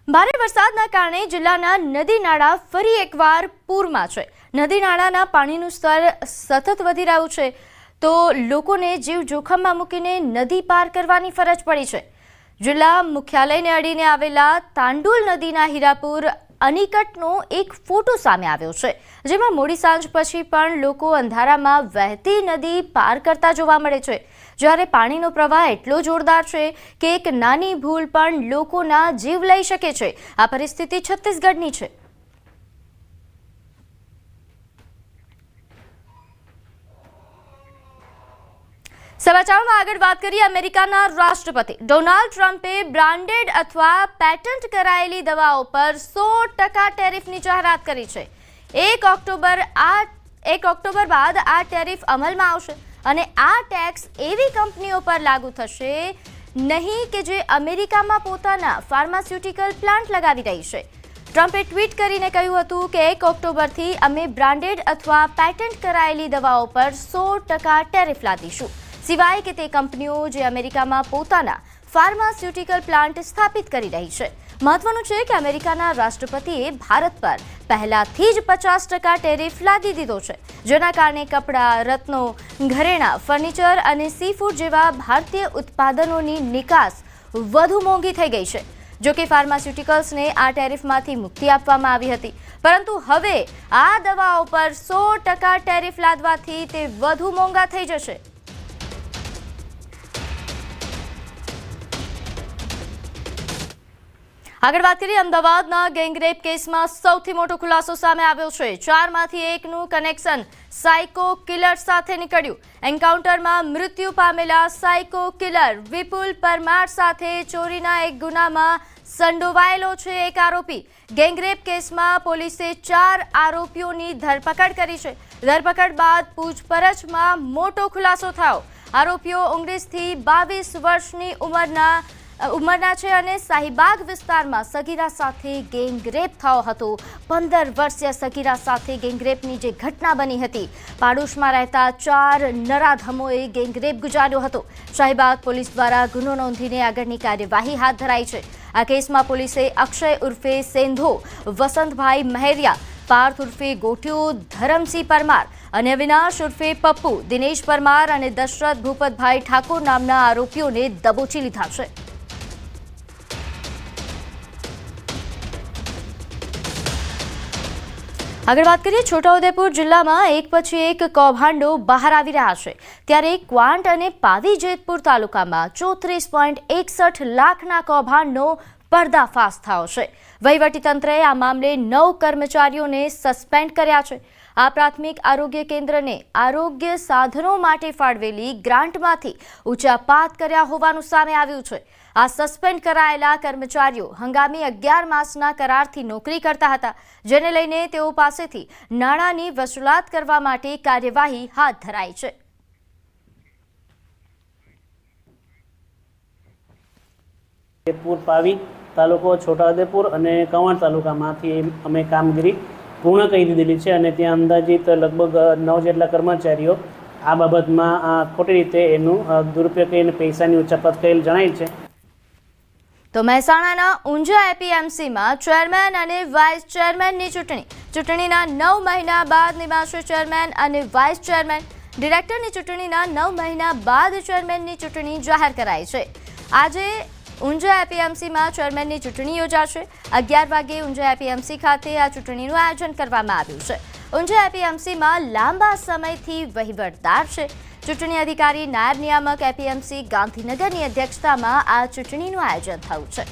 ભારે વરસાદના કારણે જિલ્લાના નદી નાળા ફરી એકવાર પૂરમાં છે। નદી નાળાના પાણીનું સ્તર સતત વધી રહ્યું છે તો લોકોને જીવ જોખમમાં મૂકીને નદી પાર કરવાની ફરજ પડી છે। જિલ્લા મુખ્યાલયને અડીને આવેલા તાંડુલ નદીના હીરાપુર અનિકટનો એક ફોટો સામે આવ્યો છે, જેમાં મોડી સાંજ પછી પણ લોકો અંધારામાં વહેતી નદી પાર કરતા જોવા મળે છે। જ્યારે પાણીનો પ્રવાહ એટલો જોરદાર છે કે એક નાની ભૂલ પણ લોકોના જીવ લઈ શકે છે। આ પરિસ્થિતિ છત્તીસગઢની છે। સમાચારમાં આગળ વાત કરીએ। અમેરિકાના રાષ્ટ્રપતિ ડોનાલ્ડ ટ્રમ્પે બ્રાન્ડેડ અથવા પેટન્ટ કરાયેલી દવાઓ પર 100% ટેરિફની જાહેરાત કરી છે। 1 ઓક્ટોબર બાદ આ ટેરિફ અમલમાં આવશે અને આ ટેક્સ એવી કંપનીઓ પર લાગુ થશે નહીં કે જે અમેરિકામાં પોતાના ફાર્માસ્યુટિકલ પ્લાન્ટ લગાવી રહી છે। ટ્રમ્પે ટ્વીટ કરીને કહ્યું હતું કે 1 ઓક્ટોબરથી અમે બ્રાન્ડેડ અથવા પેટન્ટ કરાયેલી દવાઓ પર 100% ટેરિફ લાદીશું, સિવાય કે તે કંપનીઓ જે અમેરિકામાં પોતાના ફાર્માસ્યુટિકલ પ્લાન્ટ સ્થાપિત કરી રહી છે। મહત્વનું છે કે અમેરિકાના રાષ્ટ્રપતિએ ભારત પર પહેલાથી જ 50% ટેરિફ લાદી દીધો છે, જેના કારણે કપડાં, રત્નો, ઘરેણાં, ફર્નિચર અને સીફૂડ જેવા ભારતીય ઉત્પાદનોની નિકાસ વધુ મોંઘી થઈ ગઈ છે। જો કે ફાર્માસ્યુટિકલ્સને આ ટેરિફમાંથી મુક્તિ આપવામાં આવી હતી, પરંતુ હવે આ દવાઓ પર 100% ટેરિફ લાદવાથી તે વધુ મોંઘા થઈ જશે। આગળ વાત કરીએ। અમદાવાદના ગેંગરેપ કેસમાં સૌથી મોટો ખુલાસો સામે આવ્યો છે। 4માંથી 1નું કનેક્શન સાયકો કિલર સાથે નીકળ્યું। એન્કાઉન્ટરમાં મૃત્યુ પામેલા સાયકો કિલર વિપુલ પરમાર સાથે ચોરીના એક ગુનામાં સંડોવાયેલો છે એક આરોપી। ગેંગરેપ કેસમાં પોલીસે 4 આરોપીઓની ધરપકડ કરી છે। ધરપકડ બાદ પૂછપરછમાં મોટો ખુલાસો થયો। આરોપીઓ 19 થી 22 વર્ષની ઉંમરના છે અને શાહીબાગ વિસ્તારમાં સગીરા સાથે ગેંગરેપ થયો હતો। 15 વર્ષીય સગીરા સાથે ગેંગરેપની જે ઘટના બની હતી, પાડોશમાં રહેતા 4 નરાધમોએ ગેંગરેપ ગુજાર્યો હતો। શાહીબાગ પોલીસ દ્વારા ગુનો નોંધીને આગળની કાર્યવાહી હાથ ધરાઈ છે। આ કેસમાં પોલીસે અક્ષય ઉર્ફે સેંધો, વસંતભાઈ મહેરિયા, પાર્થ ઉર્ફે ગોઠિયો, ધરમસિંહ પરમાર અને અવિનાશ ઉર્ફે પપ્પુ, દિનેશ પરમાર અને દશરથ ભૂપતભાઈ ઠાકોર નામના આરોપીઓને દબોચી લીધા છે। આગળ વાત કરીએ। છોટાઉદેપુર જિલ્લામાં એક પછી એક કૌભાંડો બહાર આવી રહ્યા છે, ત્યારે ક્વાંટ અને પાવી જેતપુર તાલુકામાં 34.61 લાખના કૌભાંડનો પર્દાફાશ થયો છે। વહીવટીતંત્રએ આ મામલે 9 કર્મચારીઓને સસ્પેન્ડ કર્યા છે। આ પ્રાથમિક આરોગ્ય કેન્દ્રને આરોગ્ય સાધનો માટે ફાળવેલી ગ્રાન્ટમાંથી ઊંચાપાત કર્યા હોવાનું સામે આવ્યું છે। આ સસ્પેન્ડ કરાયેલા કર્મચારીઓ હંગામી 11 માસના કરારથી નોકરી કરતા હતા, જેને લઈને તેઓ પાસેથી નાણાંની વસૂલાત કરવા માટે કાર્યવાહી હાથ ધરાઈ છે। જેતપુર, પાવી તાલુકો, છોટાઉદેપુર અને કવાંટ તાલુકામાંથી અમે કામગીરી પૂર્ણ કરી દીધેલી છે અને ત્યાં અંદાજિત લગભગ 9 જેટલા કર્મચારીઓ આ બાબતમાં ખોટી રીતે એનું દુરુપયોગ કરીને પૈસાની ઉચાપત કરેલ જણાય છે। તો મહેસાણાના ઊંઝા એપીએમસીમાં ચેરમેન અને વાઇસ ચેરમેનની ચૂંટણીના 9 મહિના બાદ નિમાશે ચેરમેન અને વાઇસ ચેરમેન। ડિરેક્ટરની ચૂંટણીના 9 મહિના બાદ ચેરમેનની ચૂંટણી જાહેર કરાઈ છે। આજે ઊંઝા એપીએમસીમાં ચેરમેનની ચૂંટણી યોજાશે। 11 વાગે ઊંઝા એપીએમસી ખાતે આ ચૂંટણીનું આયોજન કરવામાં આવ્યું છે। ઊંઝા એપીએમસીમાં લાંબા સમયથી વહીવટદાર છે। ચૂંટણી અધિકારી નાયબ નિયામક એપીએમસી ગાંધીનગરની અધ્યક્ષતામાં આ ચૂંટણીનું આયોજન થયું છે।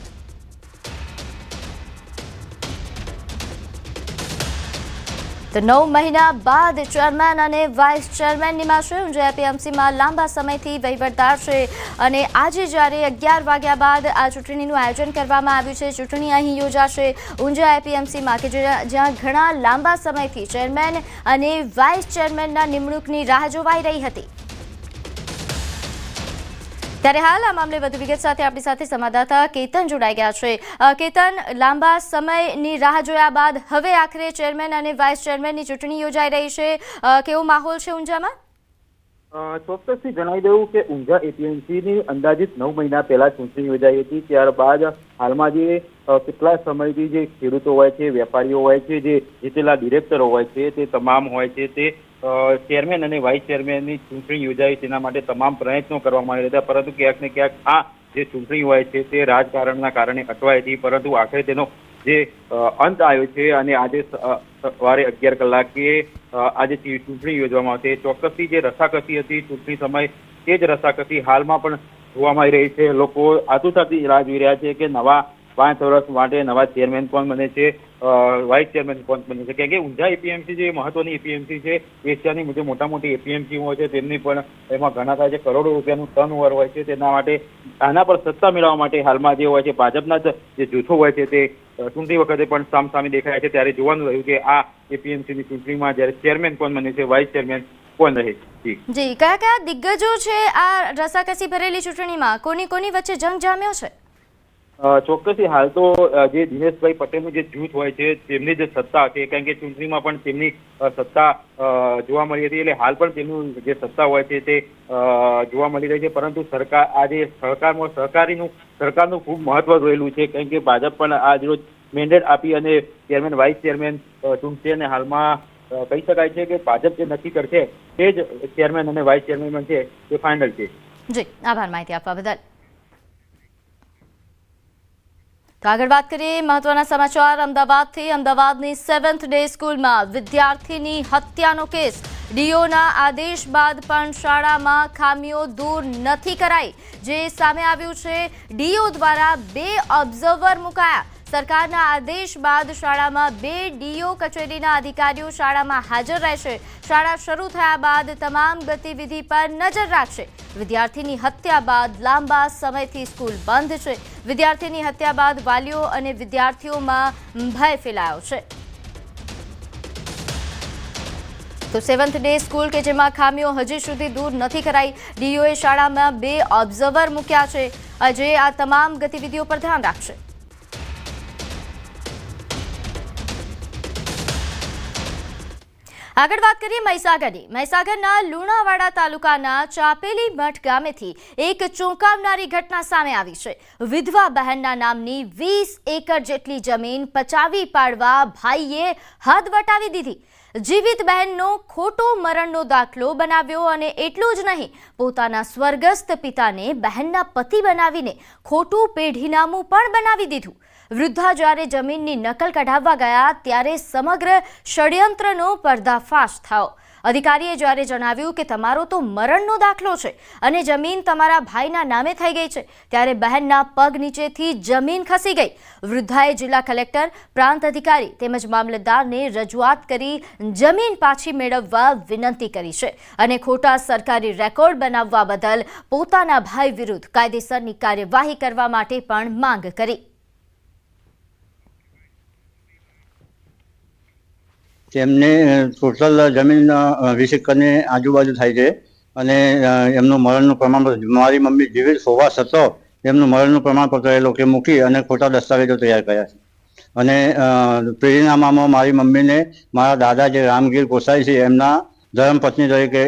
તો 9 મહિના બાદ ચેરમેન અને વાઇસ ચેરમેન નિમાશે। ઊંઝા એપીએમસીમાં લાંબા સમયથી વહીવટદાર છે અને આજે જ્યારે 11 વાગ્યા બાદ આ ચૂંટણીનું આયોજન કરવામાં આવ્યું છે। ચૂંટણી અહીં યોજાશે ઊંઝા એપીએમસીમાં કે જ્યાં ઘણા લાંબા સમયથી ચેરમેન અને વાઇસ ચેરમેનના નિમણૂકની રાહ જોવાઈ રહી હતી। ત્યારે હાલ આ મામલે વધુ વિગત સાથે આપણી સાથે સંવાદદાતા કેતન જોડાઈ ગયા છે। કેતન, લાંબા સમયની રાહ જોયા બાદ હવે આખરે ચેરમેન અને વાઇસ ચેરમેનની ચૂંટણી યોજાઈ રહી છે, કેવો માહોલ છે ઊંઝામાં? ચોક્કસથી જણાવી દઉં કે ઊંઝા એપીએમસીની અંદાજિત 9 મહિના પહેલા ચૂંટણી યોજાઈ હતી. ત્યારબાદ હાલમાં જે કેટલા સમયથી જે ખેડૂતો હોય છે, વેપારીઓ હોય છે, જે જીતેલા ડિરેક્ટરો હોય છે, તે તમામ હોય છે તે ચેરમેન અને વાઇસ ચેરમેનની ચૂંટણી યોજાઈ તેના માટે તમામ પ્રયત્નો કરવામાં આવ્યા હતા. પરંતુ ક્યાંક ને ક્યાંક આ જે ચૂંટણી હોય છે તે રાજકારણના કારણે અટવાઈ હતી. પરંતુ આખરે તેનો જે અંત આવ્યો છે અને આજે સવારે 11 કલાકે આજે ચૂંટણી યોજવામાં આવશે. ચોક્કસથી જે રસાકસી હતી ચૂંટણી સમય તે જ રસાકસી હાલમાં પણ જોવામાં આવી રહી છે. લોકો આતુરતાથી રાહ જોઈ રહ્યા છે કે નવા 5 વર્ષ માટે નવા ચેરમેન કોણ બને છે, વાઇસ ચેરમેન કોણ બને છે. કેમ કે ઊંઝા એપીએમસી જે મહત્વની એપીએમસી છે, એશિયાની જે મોટા મોટી એપીએમસી હોય છે તેમની પણ એમાં ઘણા બધા જે કરોડો રૂપિયાનું ટર્નઓવર હોય છે. તેના માટે આના પર સત્તા મેળવવા માટે હાલમાં જે હોય છે ભાજપના જે જૂથો હોય છે તે ચૂંટણી વખતે પણ સામસામે દેખાય છે. ત્યારે જોવાનું રહ્યું કે આ એપીએમસીની ચૂંટણીમાં જ્યારે ચેરમેન કોણ બને છે, વાઇસ ચેરમેન કોણ રહે છે. જી, કયા કયા દિગ્ગજો છે આ રસાકસી ભરેલી ચૂંટણીમાં? કોની વચ્ચે જંગ જામ્યો છે? ચોક્કસથી હાલ તો જે દિનેશભાઈ પટેલનું જે જૂથ હોય છે તેમની જે સત્તા છે, કારણ કે ચૂંટણીમાં પણ તેમની સત્તા જોવા મળી હતી, એટલે હાલ પણ તેમનું જે સત્તા હોય છે તે જોવા મળી રહી છે. પરંતુ સરકાર આજે સરકારનું ખૂબ મહત્વ રહેલું છે, કારણ કે ભાજપ પણ આજ રોજ મેન્ડેટ આપી અને ચેરમેન વાઇસ ચેરમેન ચૂંટશે અને હાલમાં કહી શકાય છે કે ભાજપ જે નક્કી કરશે તે જ ચેરમેન અને વાઇસ ચેરમેન બનશે તે ફાઇનલ છે. જી, આભાર માહિતી આપવા બદલ. તો આગળ વાત કરીએ મહત્વના સમાચાર અમદાવાદથી. અમદાવાદની 7th ડે સ્કૂલમાં વિદ્યાર્થીની હત્યાનો કેસ. ડીઓના આદેશ બાદ પણ શાળામાં ખામીઓ દૂર નથી કરાઈ. જે સામે આવ્યું છે, ડીઓ દ્વારા 2 ઓબ્ઝર્વર મુકાયા. સરકારના આદેશ બાદ શાળામાં 2 ડીઓ કચેરીના અધિકારીઓ શાળામાં હાજર રહેશે. શાળા શરૂ થયા બાદ તમામ ગતિવિધિ પર નજર રાખશે. વિદ્યાર્થીની હત્યા બાદ લાંબા સમયથી સ્કૂલ બંધ છે. વિદ્યાર્થીની હત્યા બાદ વાલીઓ અને વિદ્યાર્થીઓમાં ભય ફેલાયો છે. તો 7th ડે સ્કૂલ કે જેમાં ખામીઓ હજી સુધી દૂર નથી કરાઈ. ડીઓએ શાળામાં 2 ઓબ્ઝર્વર મૂક્યા છે, જે આ તમામ ગતિવિધિઓ પર ધ્યાન રાખશે. આગળ વાત કરીએ મહીસાગરની. મહીસાગરના લુણાવાડા તાલુકાના ચાપેલી મઠ ગામેથી એક ચોંકાવનારી ઘટના સામે આવી છે. વિધવા બહેનના નામની 20 એકર જેટલી જમીન પચાવી પાડવા ભાઈએ હદ વટાવી દીધી. જીવિત બહેનનો ખોટો મરણનો દાખલો બનાવ્યો અને એટલું જ નહીં, પોતાના સ્વર્ગસ્થ પિતાને બહેનના પતિ બનાવીને ખોટું પેઢીનામું પણ બનાવી દીધું. વૃદ્ધા જ્યારે જમીનની નકલ કઢાવવા ગયા ત્યારે સમગ્ર ષડયંત્રનો પર્દાફાશ થયો. અધિકારીએ જ્યારે જણાવ્યું કે તમારો તો મરણનો દાખલો છે અને જમીન તમારા ભાઈના નામે થઈ ગઈ છે, ત્યારે બહેનના પગ નીચેથી જમીન ખસી ગઈ. વૃદ્ધાએ જિલ્લા કલેક્ટર, પ્રાંત અધિકારી તેમજ મામલતદારને રજૂઆત કરી જમીન પાછી મેળવવા વિનંતી કરી છે અને ખોટા સરકારી રેકોર્ડ બનાવવા બદલ પોતાના ભાઈ વિરુદ્ધ કાયદેસરની કાર્યવાહી કરવા માટે પણ માંગ કરી. તેમને ટોટલ જમીન 20 એકરની આજુબાજુ થાય છે અને એમનું મરણનું પ્રમાણપત્ર, મારી મમ્મી જીવિત હોવા છતાં એમનું મરણનું પ્રમાણપત્ર એ લોકો મૂકી અને ખોટા દસ્તાવેજો તૈયાર કર્યા છે. અને પેઢીનામામાં મારી મમ્મીને મારા દાદા જે રામગીર ગોસાઈ છે એમના ધર્મપત્ની તરીકે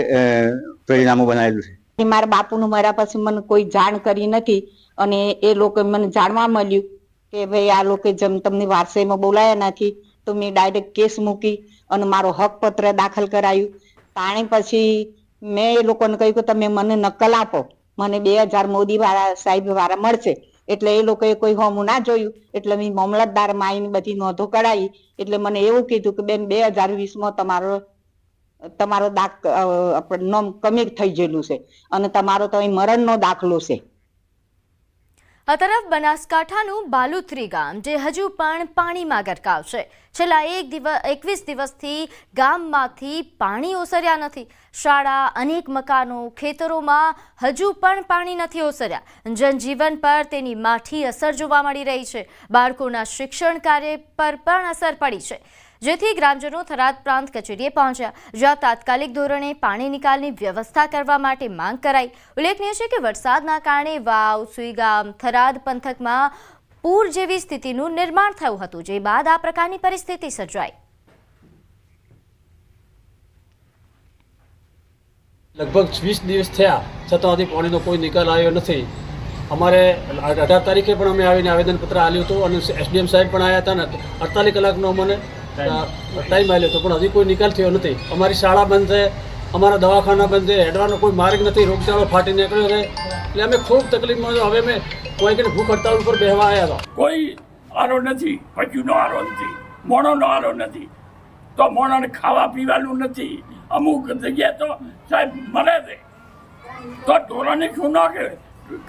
પેઢીનામું બનાવેલું છે. મારા બાપુનું મર્યા પછી મને કોઈ જાણ કરી નથી અને એ લોકો મને જાણવા મળ્યું કે ભાઈ આ લોકો તમને વારસાઈમાં બોલાયા નથી, તો મેં ડાયરેક્ટ કેસ મૂકી અને મારો હક પત્ર દાખલ કરાયું. તાણી પછી મેં એ લોકોને કહ્યું કે તમે મને નકલ આપો, મને 2000 મોદી વાળા સાહેબ વાળા મળશે. એટલે એ લોકોએ કોઈ હોમું ના જોયું, એટલે મેં મામલતદારમાં આવીને બધી નોંધો કરાવી. એટલે મને એવું કીધું કે બેન 2020માં તમારો નામ કમિટ થઈ ગયેલું છે અને તમારો તો અહીં મરણનો દાખલો છે. આ તરફ બનાસકાંઠાનું બાલુત્રી ગામ, જે હજુ પણ પાણીમાં ગરકાવ છે. છેલ્લા 21 દિવસથી ગામમાંથી પાણી ઓસર્યા નથી. શાળા, અનેક મકાનો, ખેતરોમાં હજુ પણ પાણી નથી ઓસર્યા. જનજીવન પર તેની માઠી અસર જોવા મળી રહી છે. બાળકોના શિક્ષણ કાર્ય પર પણ અસર પડી છે, જેથી ગ્રામજનો થરાદ પ્રાંત કચેરીએ પહોંચ્યા, જ્યાં તાત્કાલિક ધોરણે પાણી નિકાલની વ્યવસ્થા કરવા માટે માંગ કરાઈ. ઉલ્લેખનીય છે કે વરસાદના કારણે વાવ, સુઈગામ, થરાદ પંથકમાં પૂર જેવી સ્થિતિનું નિર્માણ થયું હતું, જે બાદ આ પ્રકારની પરિસ્થિતિ સર્જાઈ. લગભગ 20 દિવસ થયા છતાં હજી પાણીનો કોઈ નિકાલ આવ્યો નથી. અમારે 18 તારીખે પણ અમે આવીને આવેદનપત્ર આપ્યું હતું અને SDM સાહેબ પણ આવ્યા હતા ને 48 કલાકનો અમને ટાઈમ આવ્યો હતો, પણ હજી કોઈ નિકાલ થયો નથી. અમારી શાળા બંધ છે, અમારા દવાખાના બંધ છે, હેડવાનો કોઈ માર્ગ નથી, રોગચાળો ફાટી નીકળ્યો છે. એટલે અમે ખૂબ તકલીફમાં. હવે અમે કોઈ કે ભૂખ હડતાળ ઉપર બેસવા આવ્યા હતા. કોઈ આરો નથી, પશુનો આરો નથી, મોણોનો આરો નથી, તો મોણોને ખાવા પીવાનું નથી. અમુક જગ્યાએ તો સાહેબ મળે છે તો ઢોરોને શું ના કે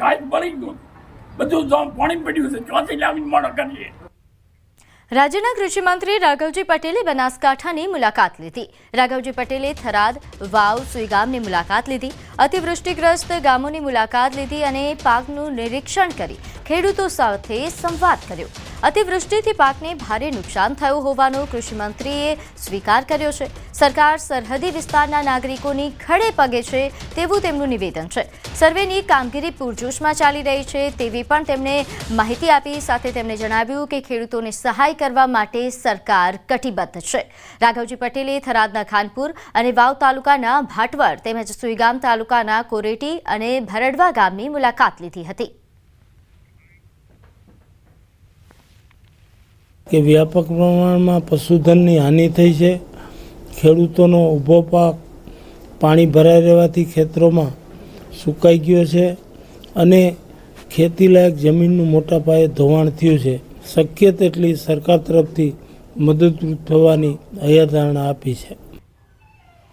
ગાય બળી ગયું, બધું પાણી પડ્યું છે, ચોથી લાવીને મોણો કરીએ. રાજ્યના કૃષિમંત્રી રાઘવજી પટેલે બનાસકાંઠાની મુલાકાત લીધી. રાઘવજી પટેલે થરાદ, વાવ, સુઈગામની મુલાકાત લીધી, અતિવૃષ્ટિગ્રસ્ત ગામોની મુલાકાત લીધી અને પાકનું નિરીક્ષણ કરી ખેડૂતો સાથે સંવાદ કર્યો. અતિવૃષ્ટિથી પાકને ભારે નુકસાન થયું હોવાનો કૃષિમંત્રીએ સ્વીકાર કર્યો છે. સરકાર સરહદી વિસ્તારના નાગરિકોની ખડે પગે છે તેવું તેમનું નિવેદન છે. સર્વેની કામગીરી પૂરજોશમાં ચાલી રહી છે તેવી પણ તેમણે માહિતી આપી. સાથે તેમણે જણાવ્યું કે ખેડૂતોને સહાય કરવા માટે સરકાર કટિબદ્ધ છે. રાઘવજી પટેલે થરાદના ખાનપુર અને વાવ તાલુકાના ભાટવડ તેમજ સુઈગામ તાલુકાના કોરેટી અને ભરડવા ગામની મુલાકાત લીધી હતી. કે વ્યાપક પ્રમાણમાં પશુધનની હાનિ થઈ છે. ખેડૂતોનો ઊભો પાક પાણી ભરાઈ રહેવાથી ખેતરોમાં સુકાઈ ગયો છે અને ખેતીલાયક જમીનનું મોટા પાયે ધોવાણ થયું છે. શક્ય તેટલી સરકાર તરફથી મદદરૂપ થવાની હૈયાધારણા આપી છે.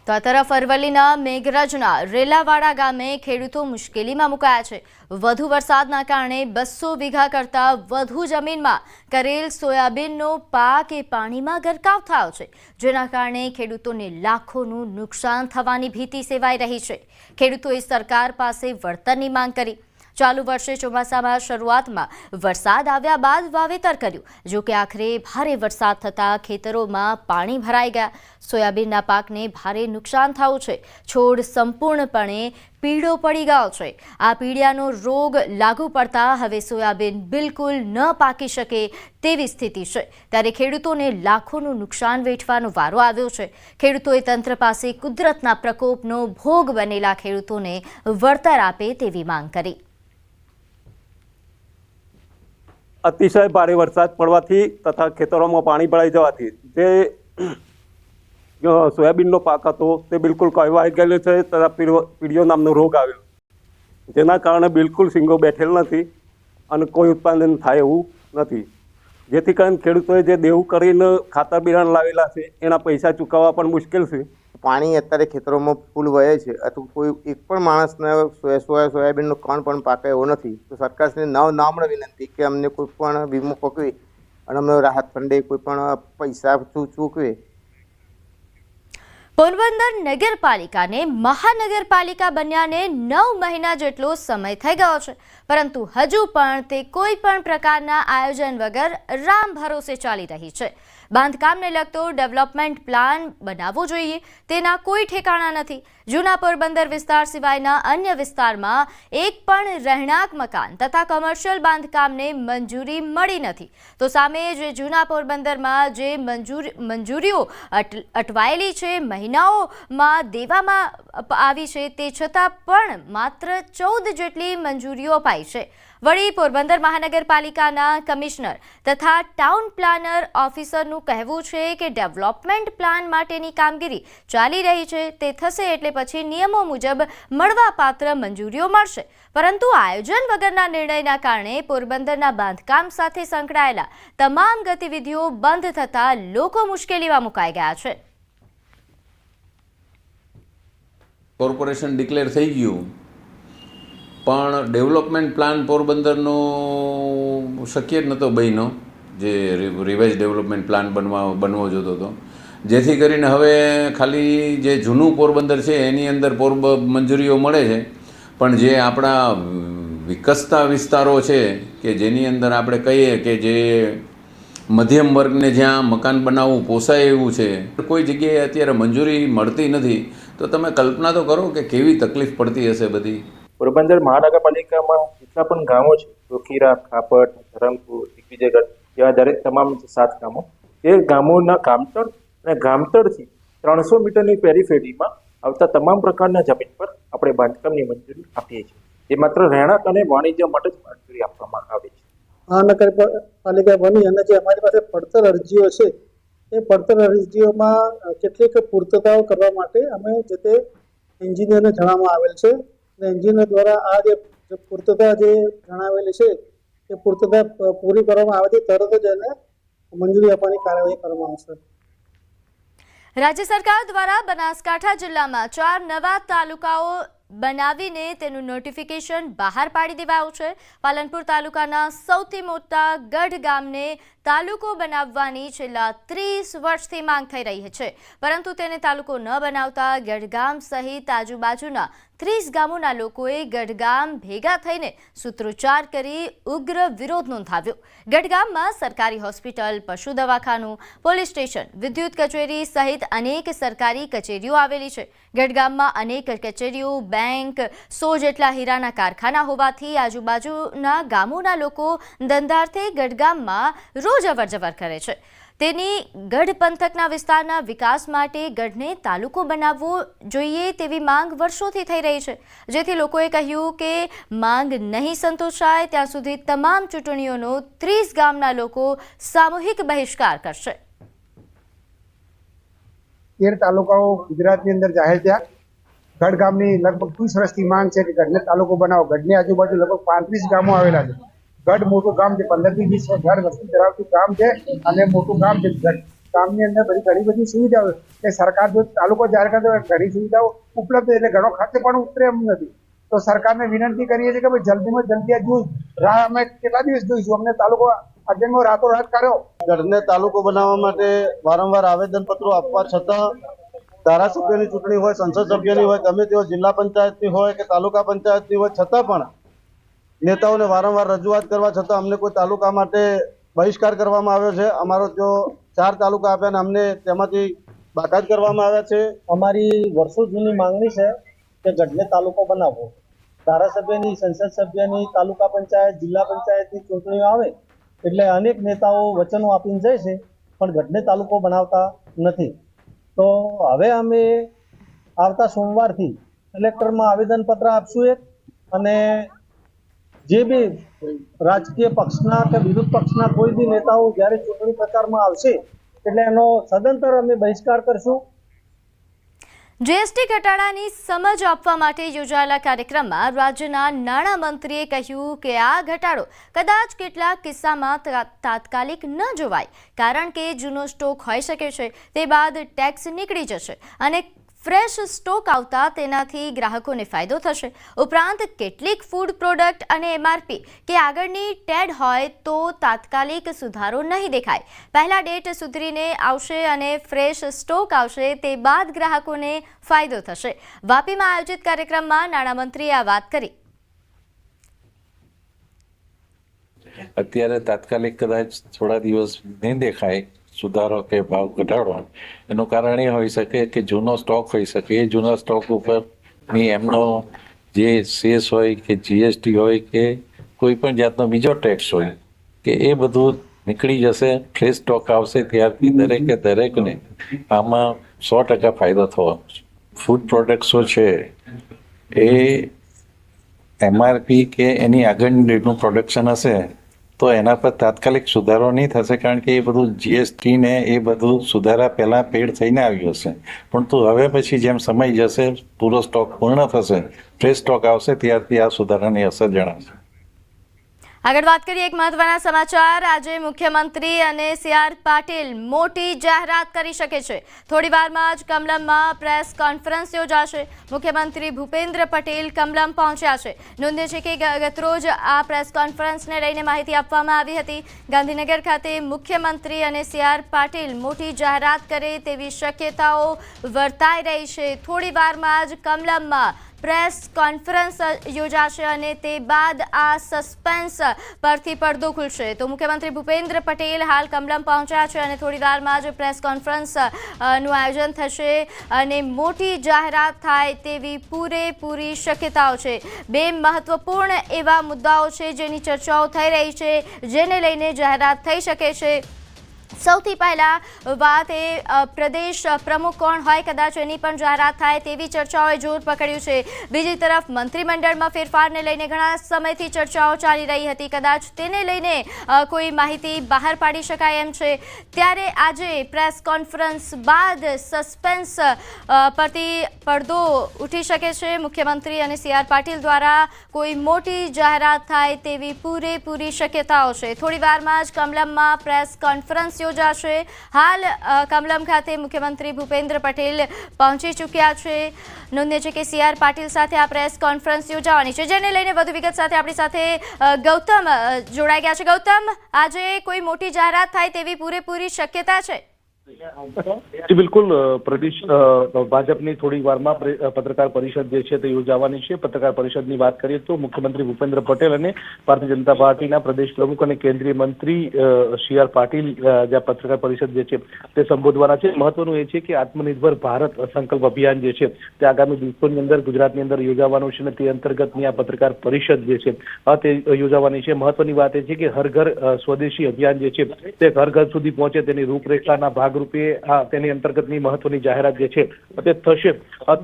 તો આ તરફ અરવલ્લીના મેઘરજના રેલાવાડા ગામે ખેડૂતો મુશ્કેલીમાં મુકાયા છે. વધુ વરસાદના કારણે 200 વીઘા કરતાં વધુ જમીનમાં કરેલ સોયાબીનનો પાક એ પાણીમાં ગરકાવ થયો છે, જેના કારણે ખેડૂતોને લાખોનું નુકસાન થવાની ભીતિ સેવાઈ રહી છે. ખેડૂતોએ સરકાર પાસે વળતરની માંગ કરી. ચાલુ વર્ષે ચોમાસામાં શરૂઆતમાં વરસાદ આવ્યા બાદ વાવેતર કર્યું, જો કે આખરે ભારે વરસાદ થતાં ખેતરોમાં પાણી ભરાઈ ગયા. સોયાબીનના પાકને ભારે નુકસાન થયું છે. છોડ સંપૂર્ણપણે પીળો પડી ગયો છે. આ પીળિયાનો રોગ લાગુ પડતા હવે સોયાબીન બિલકુલ ન પાકી શકે તેવી સ્થિતિ છે. ત્યારે ખેડૂતોને લાખોનું નુકસાન વેઠવાનો વારો આવ્યો છે. ખેડૂતોએ તંત્ર પાસે કુદરતના પ્રકોપનો ભોગ બનેલા ખેડૂતોને વળતર આપે તેવી માંગ કરી. અતિશય ભારે વરસાદ પડવાથી તથા ખેતરોમાં પાણી ભરાઈ જવાથી જે સોયાબીનનો પાક હતો તે બિલકુલ કહેવાઈ ગયેલો છે તથા પીળિયો નામનો રોગ આવ્યો, જેના કારણે બિલકુલ શીંગો બેઠેલ નથી અને કોઈ ઉત્પાદન થાય એવું નથી. જેથી કરીને ખેડૂતોએ જે દેવું કરીને ખાતર બિયારણ લાવેલા છે એના પૈસા ચૂકવવા પણ મુશ્કેલ છે. પાણી અત્યારે ખેતરોમાં ફૂલ વહે છે અથવા કોઈ એક પણ માણસને સોયાબીનનો કણ પણ પાકે એવો નથી. તો સરકારશ્રીને નમ્ર વિનંતી કે અમને કોઈ પણ વીમો પકવી અને અમને રાહત ફંડે કોઈ પણ પૈસા ચૂકવે. પોરબંદર નગરપાલિકાને મહાનગરપાલિકા બન્યાને 9 મહિના જેટલો સમય થઈ ગયો છે, પરંતુ હજુ પણ તે કોઈ પણ પ્રકારના આયોજન વગર રામ ભરોસે ચાલી રહી છે. બાંધકામને લગતો ડેવલપમેન્ટ પ્લાન બનાવવો જોઈએ તેના કોઈ ઠેકાણા નથી. જૂના પોરબંદર વિસ્તાર સિવાયના અન્ય વિસ્તારમાં એક પણ રહેણાંક મકાન તથા કોમર્શિયલ બાંધકામને મંજૂરી મળી નથી. તો સામે જે જૂના પોરબંદરમાં જે મંજૂરીઓ અટવાયેલી છે, મહિનાઓમાં દેવામાં આવી છે, તે છતાં પણ માત્ર 14 જેટલી મંજૂરીઓ અપાઈ છે. વળી પોરબંદર મહાનગરપાલિકાના કમિશનર તથા ટાઉન પ્લાનર ઓફિસરનું કહેવું છે કે ડેવલપમેન્ટ પ્લાન માટેની કામગીરી ચાલી રહી છે, તે થશે એટલે પછી નિયમો મુજબ મળવાપાત્ર મંજૂરીઓ મળશે. પરંતુ આયોજન વગરના નિર્ણયના કારણે પોરબંદરના બાંધકામ સાથે સંકળાયેલા તમામ ગતિવિધિઓ બંધ થતાં લોકો મુશ્કેલીમાં મુકાઈ ગયા છે. કોર્પોરેશન ડિક્લેર થઈ ગયું પણ ડેવલપમેન્ટ પ્લાન પોરબંદરનો શક્ય જ નહોતો બન્યો, જે રિવાઇઝ ડેવલપમેન્ટ પ્લાન બનવો જોતો હતો. જેથી કરીને હવે ખાલી જે જૂનું પોરબંદર છે એની અંદર મંજૂરીઓ મળે છે, પણ જે આપણા વિકસતા વિસ્તારો છે કે જેની અંદર આપણે કહીએ કે જે મધ્યમ વર્ગને જ્યાં મકાન બનાવવું પોસાય એવું છે, કોઈ જગ્યાએ અત્યારે મંજૂરી મળતી નથી. તો તમે કલ્પના તો કરો કે કેવી તકલીફ પડતી હશે બધી. પોરબંદર મહાનગરપાલિકામાં જેટલા પણ ગામો છે, રોકીરા, ખાપટ, ધરમપુર, દિગ્વિજયગઢ જેવા દરેક તમામ 7 ગામો, તે ગામોના ગામતળ અને ગામતળથી 300 મીટરની પેરીફેરીમાં આવતા તમામ પ્રકારના જમીન પર આપણે બાંધકામની મંજૂરી આપીએ છીએ. એ માત્ર રહેણાંક અને વાણિજ્ય માટે જ મંજૂરી આપવામાં આવે છે. મહાનગરપાલિકા બની અને જે અમારી પાસે પડતર અરજીઓ છે એ પડતર અરજીઓમાં કેટલીક પૂર્તતાઓ કરવા માટે અમે જે તે એન્જિનિયરને જણાવવામાં આવેલ છે અને એન્જિનિયર દ્વારા આ જે પૂર્તતા જે જણાવેલી છે એ પૂર્તતા પૂરી કરવામાં આવતી તરત જ એને મંજૂરી આપવાની કાર્યવાહી કરવામાં આવશે. રાજ્ય સરકાર દ્વારા બનાસકાંઠા જિલ્લામાં 4 નવા તાલુકાઓ બનાવીને તેનું નોટિફિકેશન બહાર પાડી દેવાયું છે. પાલનપુર તાલુકાના સૌથી મોટા ગઢ ગામને તાલુકો બનાવવાની છેલ્લા 30 વર્ષથી માંગ થઈ રહી છે, પરંતુ તેને તાલુકો ન બનાવતા ગઢગામ સહિત આજુબાજુના 30 ગામોના લોકોએ ગઢગામ ભેગા થઈને સૂત્રોચ્ચાર કરી ઉગ્ર વિરોધ નોંધાવ્યો. ગઢગામમાં સરકારી હોસ્પિટલ, પશુ દવાખાનું, પોલીસ સ્ટેશન, વિદ્યુત કચેરી સહિત અનેક સરકારી કચેરીઓ આવેલી છે. ગઢગામમાં અનેક કચેરીઓ, બેંક, 100 જેટલા હીરાના કારખાના હોવાથી આજુબાજુના ગામોના લોકો ધંધાર્થે ગઢગામમાં રોજ અવરજવર કરે છે. તેની ગઢ પંથકના વિસ્તારના વિકાસ માટે ગઢને તાલુકો બનાવવો જોઈએ તેવી માંગ વર્ષોથી થઈ રહી છે, જેથી લોકોએ કહ્યું કે માંગ નહીં સંતોષાય ત્યાં સુધી તમામ ચૂંટણીઓનો 30 ગામના લોકો સામૂહિક બહિષ્કાર કરશે. 13 તાલુકાઓ ગુજરાતની અંદર જાહેર થયા. ગઢ ગામની લગભગ 30 વર્ષથી માંગ છે કે ગઢને તાલુકો બનાવો. ગઢની આજુબાજુ લગભગ 35 ગામો આવેલા છે. ગઢ મોટું ગામ છે, 15 થી 20 ઘર વસ્તી ધરાવતું ગામ છે અને મોટું ગામ છે. ગઢ ગામની અંદર ઘણી બધી સુવિધાઓ એ સરકાર જો તાલુકો જાહેર કરે તો ઘણી સુવિધાઓ ઉપલબ્ધ એટલે ઘણો ખર્ચ પણ ઉતરે એમ નથી. તો સરકારને વિનંતી કરીએ છીએ કે ભાઈ જલ્દીમાં જલ્દી આ રાહ અમે કેટલા દિવસ જોઈશું, અમને તાલુકો અર્જન્ટમાં રાતોરાત કર્યો. ગઢને તાલુકો બનાવવા માટે વારંવાર આવેદનપત્રો આપવા છતાં ધારાસભ્યની ચૂંટણી હોય, સંસદ સભ્યની હોય, ગમે તે હોય, જિલ્લા પંચાયતની હોય કે તાલુકા પંચાયતની હોય, છતાં પણ નેતાઓને વારંવાર રજૂઆત કરવા છતાં અમને કોઈ તાલુકા માટે બહિષ્કાર કરવામાં આવ્યો છે. અમારો જો 4 તાલુકા આપ્યા અને અમને તેમાંથી બાકાત કરવામાં આવ્યા છે. અમારી વર્ષો જૂની માંગણી છે કે ગઢને તાલુકો બનાવવો. ધારાસભ્યની, સંસદ સભ્યની, તાલુકા પંચાયત, જિલ્લા પંચાયતની ચૂંટણીઓ આવે એટલે અનેક નેતાઓ વચનો આપીને જાય છે પણ ગઢને તાલુકો બનાવતા નથી. તો હવે અમે આવતા સોમવારથી કલેક્ટરમાં આવેદનપત્ર આપશું એક, અને જે બી રાજકીય પક્ષના કે વિરોધ પક્ષના કોઈ બી નેતાઓ જ્યારે ચૂંટણી પ્રચારમાં આવશે એટલે એનો સદંતર અમે બહિષ્કાર કરશું. જીએસટી ઘટાડાની સમજ આપવા માટે યોજાયેલા કાર્યક્રમમાં રાજ્યના નાણામંત્રીએ કહ્યું કે આ ઘટાડો કદાચ કેટલાક કિસ્સામાં તાત્કાલિક ન જોવાય, કારણ કે જૂનો સ્ટોક હોઈ શકે છે, તે બાદ ટેક્સ નીકળી જશે અને ફ્રેશ સ્ટોક આવતા તેનાથી ગ્રાહકોને ફાયદો થશે. ઉપરાંત કેટલીક ફૂડ પ્રોડક્ટ અને એમઆરપી કે આગળની ટેડ હોય તો તાત્કાલિક સુધારો નહીં દેખાય. પહેલા ડેટ સુધરીને આવશે અને ફ્રેશ સ્ટોક આવશે, તે બાદ ગ્રાહકોને ફાયદો થશે. વાપીમાં આયોજિત કાર્યક્રમમાં નાણામંત્રીએ આ વાત કરી. અત્યારે તાત્કાલિક કદાચ થોડા દિવસ નહીં દેખાય સુધારો કે ભાવ ઘટાડો, એનું કારણ એ હોઈ શકે કે જૂનો સ્ટોક હોઈ શકે. એ જૂના સ્ટોક ઉપરની એમનો જે સેસ હોય કે જીએસટી હોય કે કોઈ પણ જાતનો બીજો ટેક્સ હોય કે એ બધું નીકળી જશે. ફ્રેશ સ્ટોક આવશે ત્યારથી દરેકને આમાં 100% ફાયદો થવાનો છે. ફૂડ પ્રોડક્ટ્સો છે એ એમઆરપી કે એની આગળની ડેટનું પ્રોડક્શન હશે તો એના પર તાત્કાલિક સુધારો નહીં થશે, કારણ કે એ બધું જીએસટી ને એ બધું સુધારા પહેલાં પેડ થઈને આવ્યું હશે. પણ તો હવે પછી જેમ સમય જશે, પૂરો સ્ટોક પૂર્ણ થશે, ફ્રેશ સ્ટોક આવશે, ત્યારથી આ સુધારાની અસર જણાશે. આગળ વાત કરીએ એક મહત્વના સમાચાર. આજે મુખ્યમંત્રી અને CR પાટીલ મોટી જાહેરાત કરી શકે છે. થોડી વારમાં જ કમલમમાં પ્રેસ કોન્ફરન્સ યોજાશે. મુખ્યમંત્રી ભૂપેન્દ્ર પટેલ કમલમ પહોંચ્યા છે. નોંધ્ય છે કે ગતરોજ આ પ્રેસ કોન્ફરન્સને લઈને માહિતી આપવામાં આવી હતી. ગાંધીનગર ખાતે મુખ્યમંત્રી અને CR પાટીલ મોટી જાહેરાત કરે તેવી શક્યતાઓ વર્તાઈ રહી છે. થોડી વારમાં જ કમલમમાં પ્રેસ કોન્ફરન્સ યોજાશે અને તે બાદ આ સસ્પેન્સ પરથી પડદો ખુલશે. તો મુખ્યમંત્રી ભૂપેન્દ્ર પટેલ હાલ કમલમ પહોંચ્યા છે અને થોડી વારમાં જ પ્રેસ કોન્ફરન્સનું આયોજન થશે અને મોટી જાહેરાત થાય તેવી પૂરેપૂરી શક્યતાઓ છે. 2 મહત્વપૂર્ણ એવા મુદ્દાઓ છે જેની ચર્ચાઓ થઈ રહી છે, જેને લઈને જાહેરાત થઈ શકે છે. સૌથી પહેલા વાત એ પ્રદેશ પ્રમુખ કોણ હોય કદાચ એની પણ જાહેરાત થાય તેવી ચર્ચાઓએ જોર પકડ્યું છે. બીજી તરફ મંત્રીમંડળમાં ફેરફારને લઈને ઘણા સમયથી ચર્ચાઓ ચાલી રહી હતી, કદાચ તેને લઈને કોઈ માહિતી બહાર પાડી શકાય એમ છે. ત્યારે આજે પ્રેસ કોન્ફરન્સ બાદ સસ્પેન્સ પરથી પડદો ઉઠી શકે છે. મુખ્યમંત્રી અને CR પાટીલ દ્વારા કોઈ મોટી જાહેરાત થાય તેવી પૂરેપૂરી શક્યતાઓ છે. થોડી વારમાં જ કમલમમાં પ્રેસ કોન્ફરન્સ યોજાશે. હાલ કમલમ ખાતે મુખ્યમંત્રી ભૂપેન્દ્ર પટેલ પહોંચી ચૂક્યા છે. નોંધનીય છે કે CR પાટીલ સાથે આ પ્રેસ કોન્ફરન્સ યોજાવાની છે, જેને લઈને વધુ વિગત સાથે આપણી સાથે ગૌતમ જોડાઈ ગયા છે. ગૌતમ, આજે કોઈ મોટી જાહેરાત થાય તેવી પૂરેપૂરી શક્યતા છે? જી બિલકુલ, પ્રદેશ ભાજપની થોડી વારમાં પત્રકાર પરિષદ જે છે તે યોજાવાની છે. પત્રકાર પરિષદની વાત કરીએ તો મુખ્યમંત્રી ભૂપેન્દ્ર પટેલ અને ભારતીય જનતા પાર્ટીના પ્રદેશ પ્રમુખ અને કેન્દ્રીય મંત્રી CR પાટીલ જ્યાં પત્રકાર પરિષદ જે છે તે સંબોધવાના છે. મહત્વનું એ છે કે આત્મનિર્ભર ભારત સંકલ્પ અભિયાન જે છે તે આગામી દિવસોની અંદર ગુજરાતની અંદર યોજાવાનું છે અને તે અંતર્ગતની આ પત્રકાર પરિષદ જે છે તે યોજાવાની છે. મહત્વની વાત એ છે કે હર ઘર સ્વદેશી અભિયાન જે છે તે ઘર ઘર સુધી પહોંચે તેની રૂપરેખાના ભાગ રૂપે તેની અંતર્ગતની મહત્વની જાહેરાત જે છે તે થશે.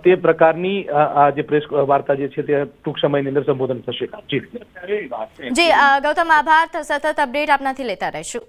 તે પ્રકારની આ જે પ્રેસ વાર્તા જે છે તે ટૂંક સમયની અંદર સંબોધન થશે. જી ગૌતમ, આભાર. સતત અપડેટ આપનાથી લેતા રહીશું.